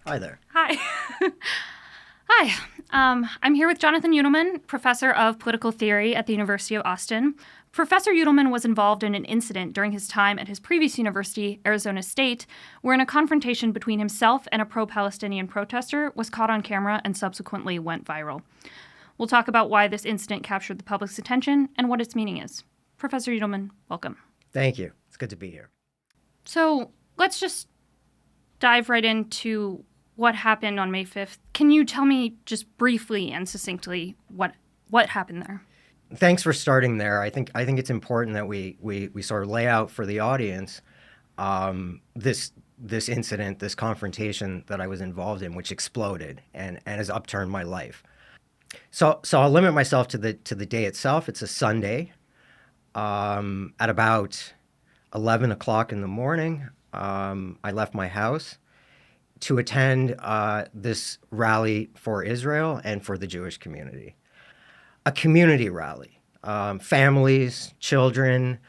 Hi there. Hi. Hi. I'm here with Jonathan Yudelman, professor of political theory at the University of Austin. Professor Yudelman was involved in an incident during his time at his previous university, Arizona State, wherein a confrontation between himself and a pro-Palestinian protester was caught on camera and subsequently went viral. We'll talk about why this incident captured the public's attention and what its meaning is. Professor Yudelman, welcome. Thank you. It's good to be here. So let's just dive right into what happened on May 5th. Can you tell me just briefly and succinctly what happened there? Thanks for starting there. I think it's important that we sort of lay out for the audience this incident, this confrontation that I was involved in, which exploded and has upturned my life. So I'll limit myself to the day itself. It's a Sunday at about 11 o'clock in the morning. I left my house to attend this rally for Israel and for the Jewish community. A community rally. Families, children,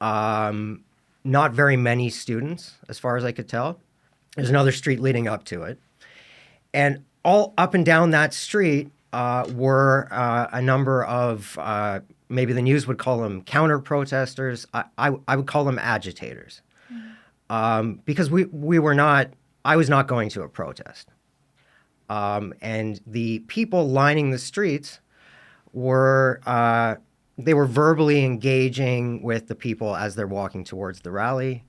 not very many students, as far as I could tell. There's another street leading up to it. And all up and down that street were a number of, maybe the news would call them counter-protesters. I would call them agitators. Because I was not going to a protest. And the people lining the streets were verbally engaging with the people as they're walking towards the rally,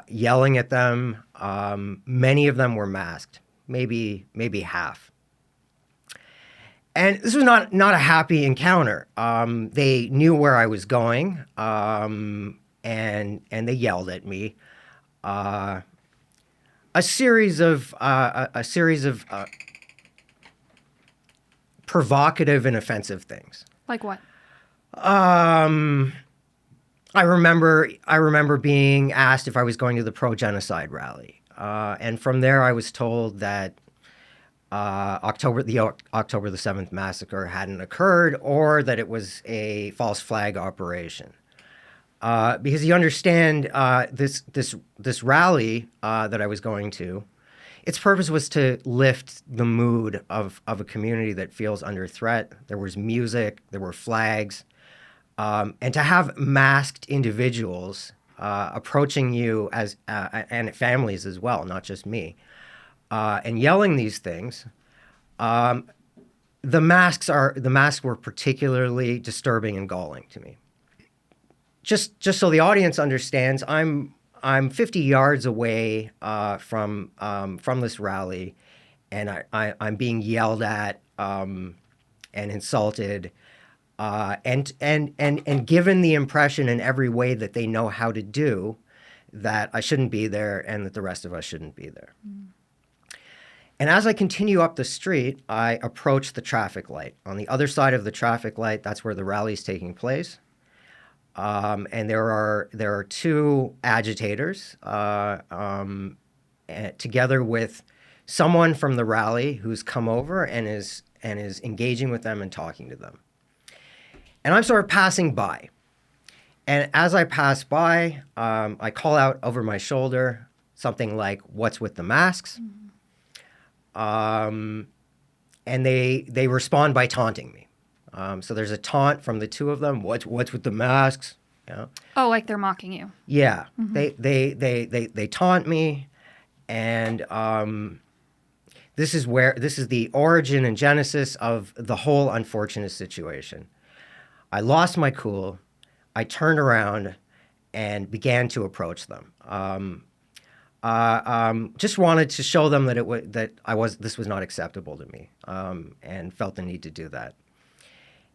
yelling at them. Many of them were masked, maybe half. And this was not a happy encounter. They knew where I was going, and they yelled at me. A series of provocative and offensive things. Like what? I remember being asked if I was going to the pro-genocide rally, and from there I was told that October the 7th massacre hadn't occurred, or that it was a false flag operation. Because you understand, this rally that I was going to, its purpose was to lift the mood of a community that feels under threat. There was music, there were flags, and to have masked individuals approaching you as and families as well, not just me, and yelling these things. The masks were particularly disturbing and galling to me. Just so the audience understands, I'm 50 yards away from this rally, and I'm being yelled at and insulted, and given the impression in every way that they know how to do that I shouldn't be there and that the rest of us shouldn't be there. Mm. And as I continue up the street, I approach the traffic light. On the other side of the traffic light, that's where the rally is taking place. And there are two agitators together with someone from the rally who's come over and is engaging with them and talking to them. And I'm sort of passing by. And as I pass by, I call out over my shoulder something like, "What's with the masks?" Mm-hmm. And they respond by taunting me. So there's a taunt from the two of them. What's with the masks? You know? Oh, like they're mocking you. Yeah, mm-hmm. They taunt me, and this is the origin and genesis of the whole unfortunate situation. I lost my cool. I turned around and began to approach them. Just wanted to show them that this was not acceptable to me, and felt the need to do that.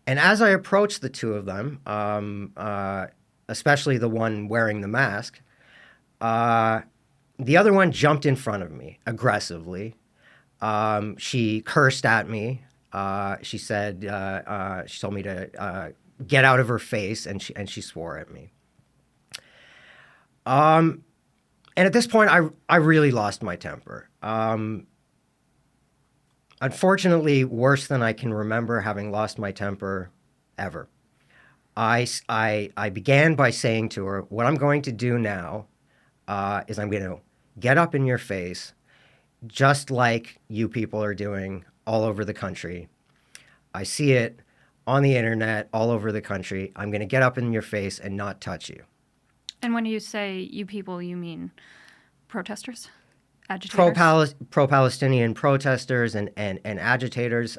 And as I approached the two of them, especially the one wearing the mask, the other one jumped in front of me aggressively. She cursed at me. She said, she told me to get out of her face, and she swore at me. And at this point, I really lost my temper. Unfortunately, worse than I can remember having lost my temper ever. I began by saying to her, what I'm going to do now is I'm going to get up in your face just like you people are doing all over the country. I see it on the internet all over the country. I'm going to get up in your face and not touch you. And when you say you people, you mean protesters? Agitators? Pro-Palestinian protesters and agitators.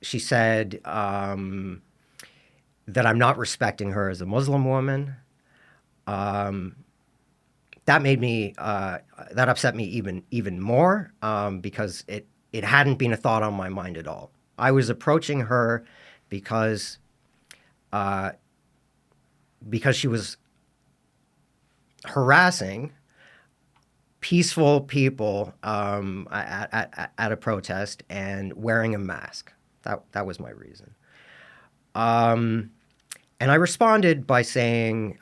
She said that I'm not respecting her as a Muslim woman. That made me that upset me even more because it hadn't been a thought on my mind at all. I was approaching her because she was harassing peaceful people at a protest and wearing a mask. That was my reason. And I responded by saying,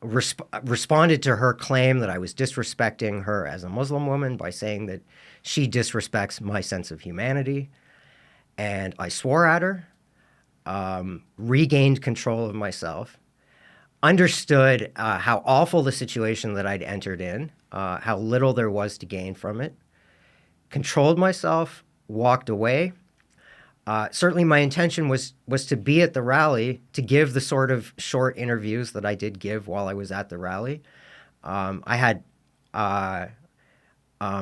responded to her claim that I was disrespecting her as a Muslim woman by saying that she disrespects my sense of humanity. And I swore at her, regained control of myself, understood how awful the situation that I'd entered in, how little there was to gain from it, controlled myself, walked away. Certainly my intention was to be at the rally, to give the sort of short interviews that I did give while I was at the rally. I had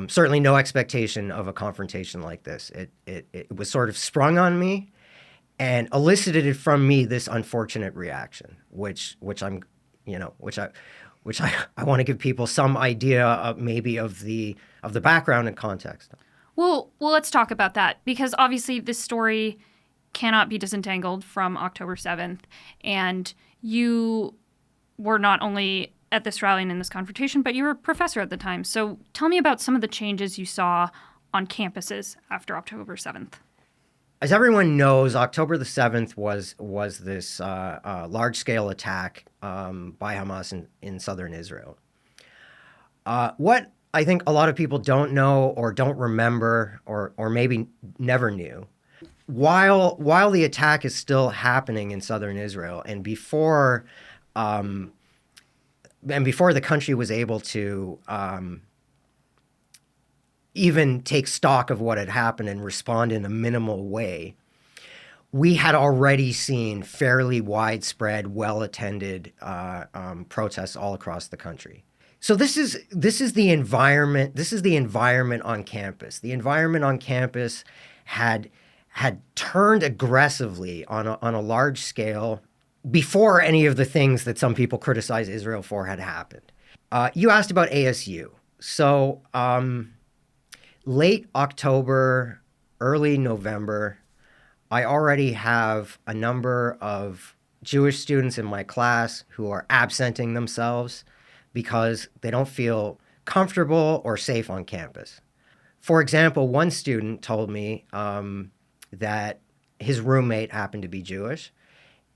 certainly no expectation of a confrontation like this. It was sort of sprung on me and elicited from me this unfortunate reaction, which I want to give people some idea of maybe of the background and context. Well, let's talk about that, because obviously this story cannot be disentangled from October 7th, and you were not only at this rally and in this confrontation, but you were a professor at the time. So tell me about some of the changes you saw on campuses after October 7th. As everyone knows, October the 7th was this large-scale attack by Hamas in southern Israel. What I think a lot of people don't know or don't remember or maybe never knew, while the attack is still happening in southern Israel and before the country was able to even take stock of what had happened and respond in a minimal way, we had already seen fairly widespread, well-attended protests all across the country. So this is the environment. This is the environment on campus. The environment on campus had turned aggressively on a large scale before any of the things that some people criticize Israel for had happened. You asked about ASU. So late October, early November, I already have a number of Jewish students in my class who are absenting themselves because they don't feel comfortable or safe on campus. For example, one student told me that his roommate happened to be Jewish,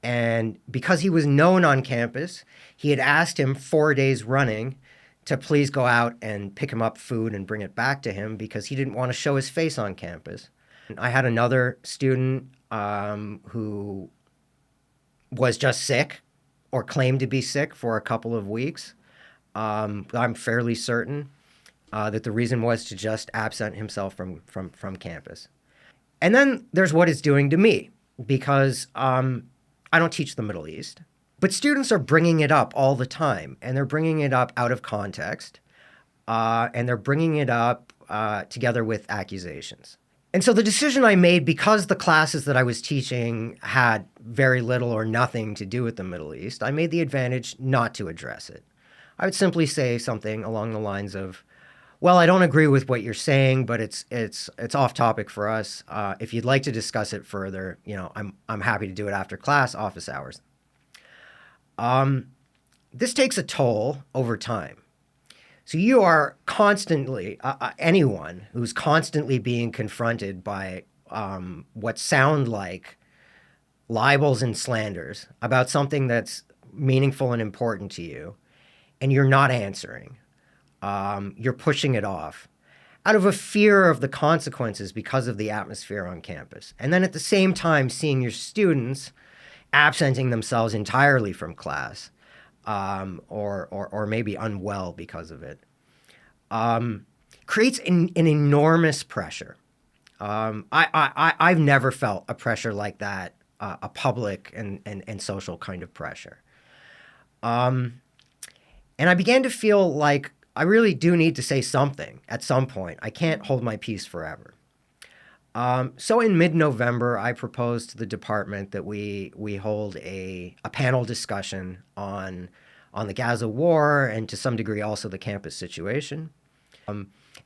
and because he was known on campus, he had asked him 4 days running to please go out and pick him up food and bring it back to him because he didn't want to show his face on campus. I had another student who was just sick or claimed to be sick for a couple of weeks. I'm fairly certain that the reason was to just absent himself from campus. And then there's what it's doing to me, because I don't teach the Middle East, but students are bringing it up all the time, and they're bringing it up out of context, and they're bringing it up together with accusations. And so the decision I made, because the classes that I was teaching had very little or nothing to do with the Middle East, I made the advantage not to address it. I would simply say something along the lines of, well, I don't agree with what you're saying, but it's off topic for us. If you'd like to discuss it further, I'm happy to do it after class, office hours. This takes a toll over time. So you are constantly, anyone who's constantly being confronted by what sound like libels and slanders about something that's meaningful and important to you, and you're not answering. You're pushing it off out of a fear of the consequences because of the atmosphere on campus. And then at the same time, seeing your students absenting themselves entirely from class, or maybe unwell because of it. creates an enormous pressure. I've never felt a pressure like that, a public and social kind of pressure. And I began to feel like I really do need to say something at some point. I can't hold my peace forever. So in mid-November, I proposed to the department that we hold a panel discussion on the Gaza war and to some degree also the campus situation.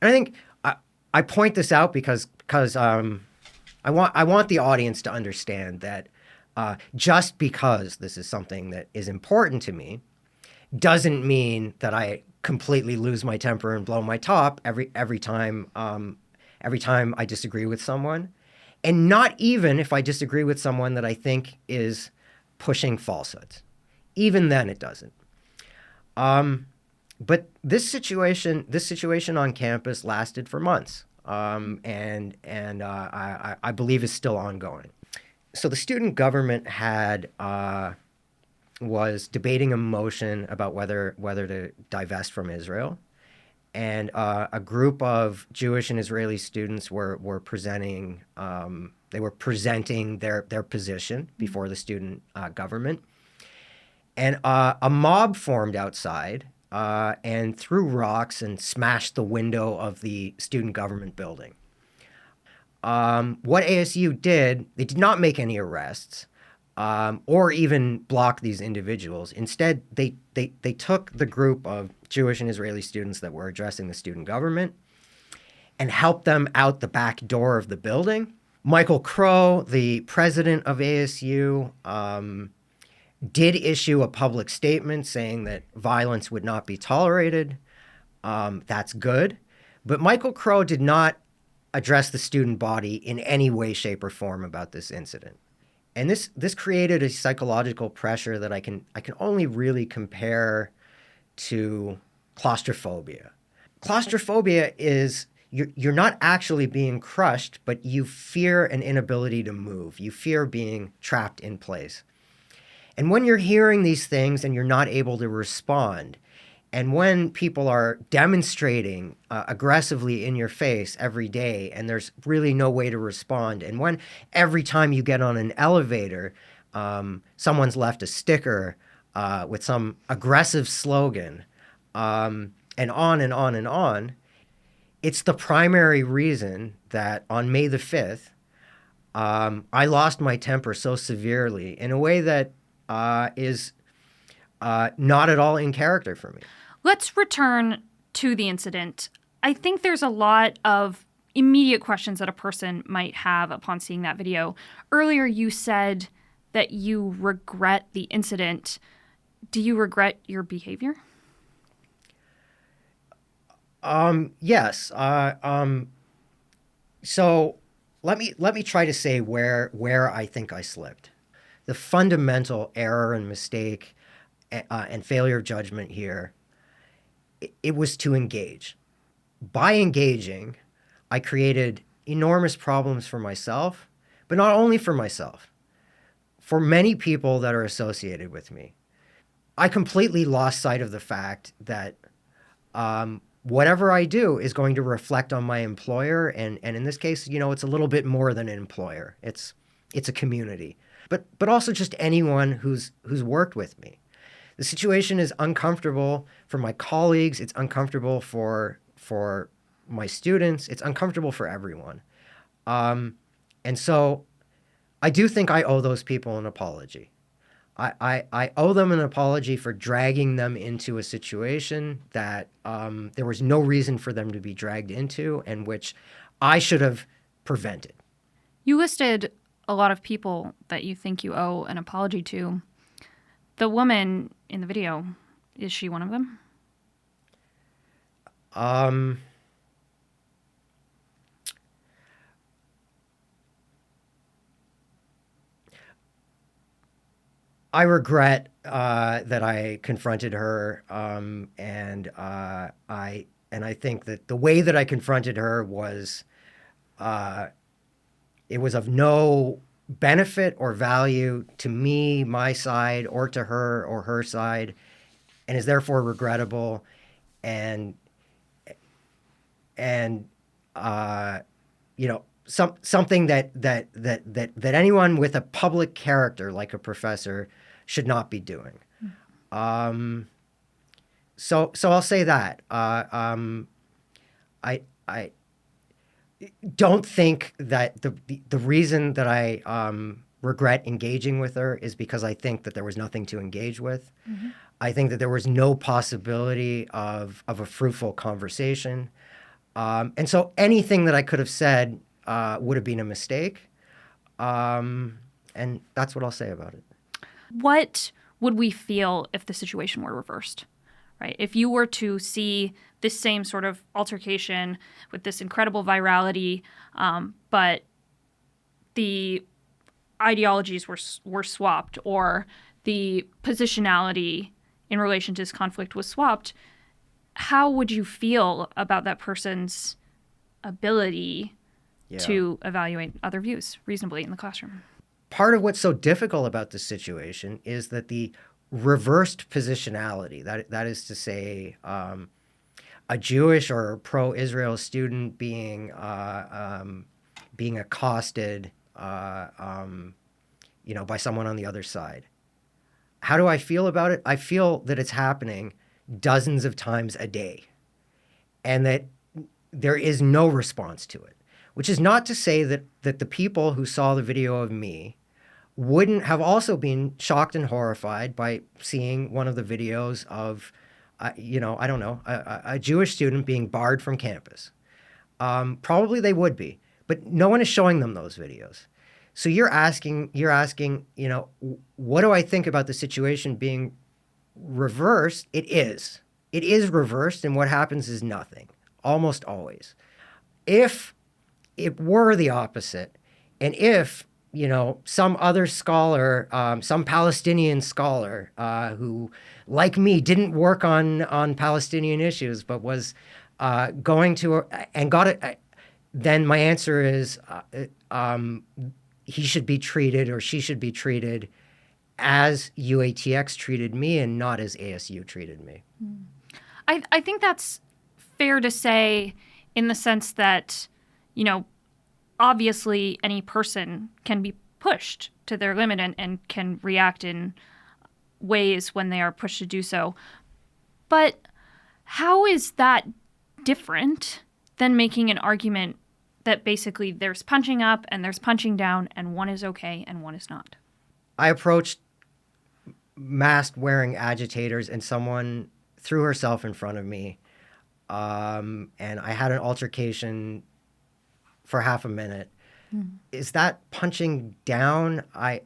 And I think I point this out because I want the audience to understand that just because this is something that is important to me doesn't mean that I completely lose my temper and blow my top every time I disagree with someone, and not even if I disagree with someone that I think is pushing falsehoods. Even then, it doesn't. But this situation on campus lasted for months, and I believe is still ongoing. So the student government was debating a motion about whether to divest from Israel, and a group of Jewish and Israeli students were presenting their position before the student government. And a mob formed outside and threw rocks and smashed the window of the student government building. What ASU did, they did not make any arrests or even block these individuals. Instead, they took the group of Jewish and Israeli students that were addressing the student government and helped them out the back door of the building. Michael Crow, the president of ASU, did issue a public statement saying that violence would not be tolerated. That's good. But Michael Crow did not address the student body in any way, shape, or form about this incident. And this created a psychological pressure that I can only really compare to claustrophobia. Claustrophobia is you're not actually being crushed, but you fear an inability to move. You fear being trapped in place. And when you're hearing these things and you're not able to respond, and when people are demonstrating aggressively in your face every day and there's really no way to respond, and when every time you get on an elevator, someone's left a sticker with some aggressive slogan, and on and on and on, it's the primary reason that on May the 5th, I lost my temper so severely in a way that is not at all in character for me. Let's return to the incident. I think there's a lot of immediate questions that a person might have upon seeing that video. Earlier, you said that you regret the incident. Do you regret your behavior? Yes. So let me try to say where I think I slipped. The fundamental error and mistake and failure of judgment here, it was to engage. By engaging, I created enormous problems for myself, but not only for myself, for many people that are associated with me. I completely lost sight of the fact that whatever I do is going to reflect on my employer, and in this case, it's a little bit more than an employer. It's a community. But also just anyone who's worked with me. The situation is uncomfortable for my colleagues. It's uncomfortable for my students. It's uncomfortable for everyone. And so I do think I owe those people an apology. I owe them an apology for dragging them into a situation that there was no reason for them to be dragged into and which I should have prevented. You listed a lot of people that you think you owe an apology to. The woman in the video, is she one of them? I regret that I confronted her, and I think that the way that I confronted her was it was of no benefit or value to me, my side, or to her or her side, and is therefore regrettable. And and something that anyone with a public character like a professor should not be doing. So I'll say that. I don't think that the reason that I regret engaging with her is because I think that there was nothing to engage with. Mm-hmm. I think that there was no possibility of a fruitful conversation. And so anything that I could have said would have been a mistake. And that's what I'll say about it. What would we feel if the situation were reversed, right? If you were to see this same sort of altercation with this incredible virality, but the ideologies were swapped, or the positionality in relation to this conflict was swapped, how would you feel about that person's ability to evaluate other views reasonably in the classroom? Part of what's so difficult about this situation is that the reversed positionality, that is to say, a Jewish or pro-Israel student being accosted, by someone on the other side. How do I feel about it? I feel that it's happening dozens of times a day, and that there is no response to it. Which is not to say that the people who saw the video of me wouldn't have also been shocked and horrified by seeing one of the videos of, a Jewish student being barred from campus. Probably they would be, but no one is showing them those videos. So you're asking, what do I think about the situation being reversed? It is reversed, and what happens is nothing, almost always. If it were the opposite, and if some other scholar, some Palestinian scholar who, like me, didn't work on Palestinian issues, but was going to and got it, then my answer is he should be treated, or she should be treated, as UATX treated me and not as ASU treated me. I think that's fair to say, in the sense that, obviously any person can be pushed to their limit and can react in ways when they are pushed to do so. But how is that different than making an argument that basically there's punching up and there's punching down, and one is okay and one is not? I approached mask-wearing agitators, and someone threw herself in front of me, and I had an altercation for half a minute. Is that punching down? I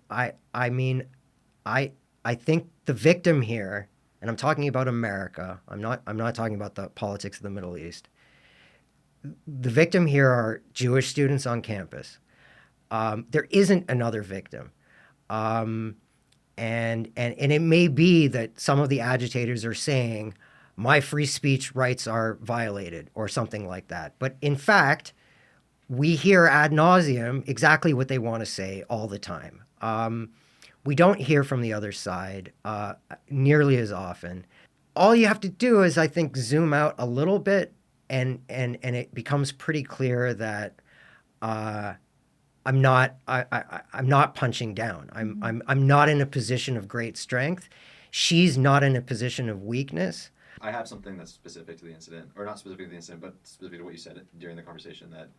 think the victim here, and I'm talking about America, I'm not talking about the politics of the Middle East. The victim here are Jewish students on campus. There isn't another victim. And it may be that some of the agitators are saying my free speech rights are violated or something like that. But in fact, we hear ad nauseum exactly what they want to say all the time. We don't hear from the other side nearly as often. All you have to do is, I think, zoom out a little bit, and it becomes pretty clear that I'm not punching down. I'm not in a position of great strength. She's not in a position of weakness. I have something that's specific to the incident, or not specific to the incident, but specific to what you said during the conversation that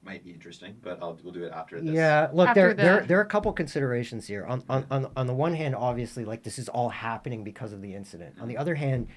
might be interesting, but we'll do it after this. Yeah, look, there are a couple considerations here. On the one hand, obviously, like, this is all happening because of the incident. On the other hand,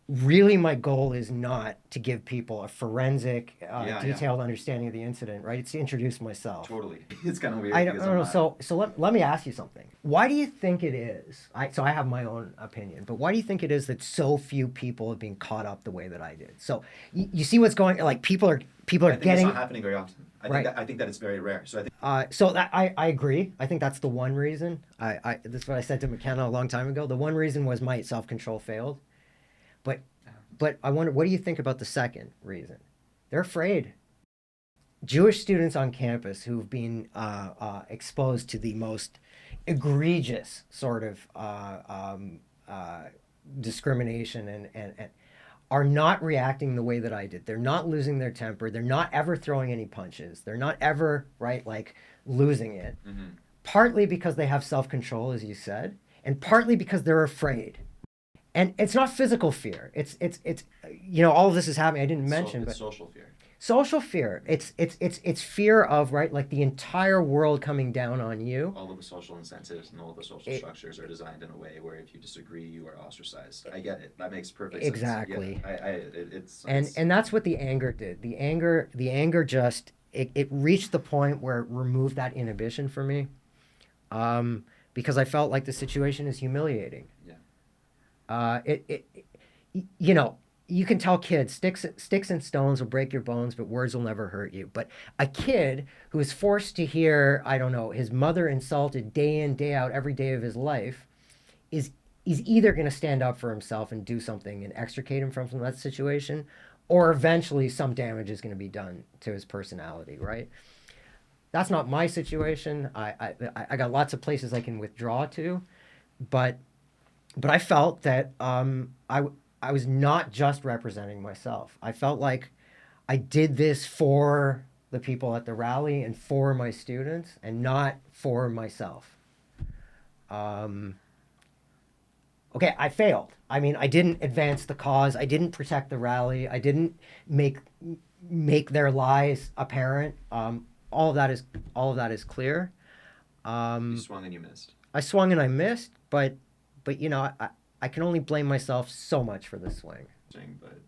really my goal is not to give people a forensic, detailed understanding of the incident, right? It's to introduce myself. Totally. It's kind of weird. I don't know. So let me ask you something. Why do you think it is? So I have my own opinion, but why do you think it is that so few people have been caught up the way that I did? So you see what's going, like, people are getting. It's not happening very often. I think that it's very rare. So I think. I agree. I think that's the one reason. That's what I said to McKenna a long time ago. The one reason was my self-control failed. But I wonder, what do you think about the second reason? They're afraid. Jewish students on campus who've been exposed to the most egregious sort of discrimination and are not reacting the way that I did. They're not losing their temper. They're not ever throwing any punches. They're not ever, right, like losing it. Mm-hmm. Partly because they have self-control, as you said, and partly because they're afraid. And it's not physical fear. It's all of this is happening. I didn't mention, It's but social fear. social fear. It's fear of, right, like the entire world coming down on you. All of the social incentives and all of the social structures are designed in a way where if you disagree, you are ostracized. I get it. That makes perfect sense. Exactly. Yeah, And that's what the anger did. The anger just it reached the point where it removed that inhibition for me, because I felt like the situation is humiliating. Yeah. You can tell kids sticks and stones will break your bones, but words will never hurt you. But a kid who is forced to hear, I don't know, his mother insulted day in, day out, every day of his life, is either going to stand up for himself and do something and extricate him from that situation, or eventually some damage is going to be done to his personality, right? That's not my situation. I got lots of places I can withdraw to, but I felt that I was not just representing myself. I felt like I did this for the people at the rally and for my students and not for myself. Okay, I failed. I mean, I didn't advance the cause. I didn't protect the rally. I didn't make their lies apparent. All of that is clear. You swung and you missed. I swung and I missed, but I can only blame myself so much for this swing. But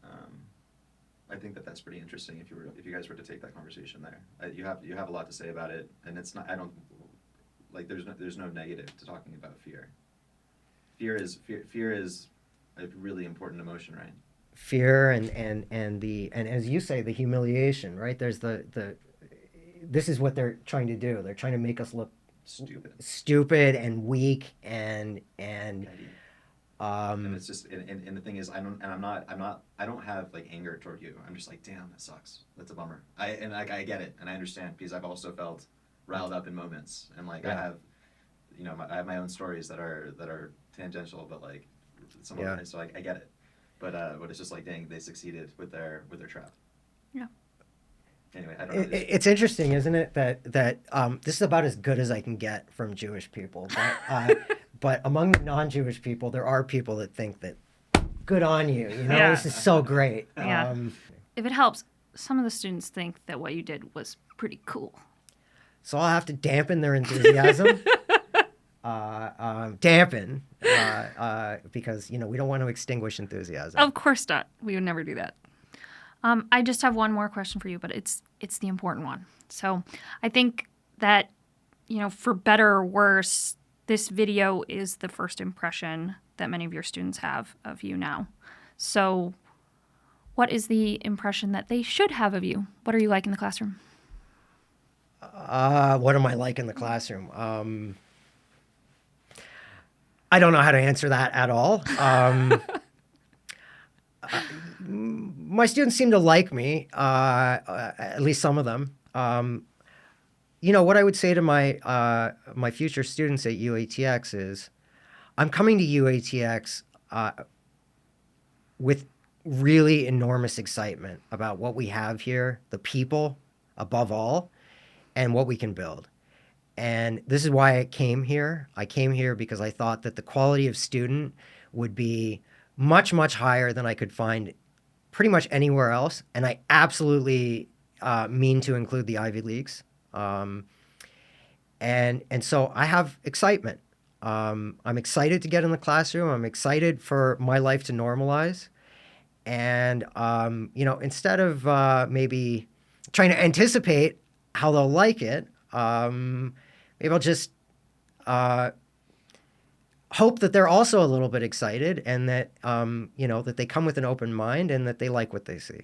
I think that's pretty interesting. If you guys were to take that conversation there, you have a lot to say about it, and it's not. I don't like. There's no negative to talking about fear. Fear is a really important emotion, right? Fear and as you say, the humiliation, right? There's this is what they're trying to do. They're trying to make us look stupid and weak and it's just and the thing is I don't have like anger toward you. I'm just like, damn, that sucks. That's a bummer. I get it and I understand because I've also felt riled up in moments and like yeah. I have my own stories that are tangential, but like some of them, so I get it. But it's just like, dang, they succeeded with their trap. Yeah. Anyway, I don't know. It's interesting, isn't it, that this is about as good as I can get from Jewish people. But among the non-Jewish people, there are people that think that, good on you. Yeah. This is so great. Yeah. If it helps, some of the students think that what you did was pretty cool. So I'll have to dampen their enthusiasm. Because we don't want to extinguish enthusiasm. Of course not. We would never do that. I just have one more question for you, but it's the important one. So I think that, for better or worse, this video is the first impression that many of your students have of you now. So what is the impression that they should have of you? What are you like in the classroom? What am I like in the classroom? I don't know how to answer that at all. My students seem to like me, at least some of them. What I would say to my future students at UATX is, I'm coming to UATX with really enormous excitement about what we have here, the people above all, and what we can build. And this is why I came here. I came here because I thought that the quality of student would be much, much higher than I could find pretty much anywhere else. And I absolutely mean to include the Ivy Leagues. And so I have excitement. I'm excited to get in the classroom. I'm excited for my life to normalize. And, instead of maybe trying to anticipate how they'll like it, maybe I'll just hope that they're also a little bit excited and that, that they come with an open mind and that they like what they see.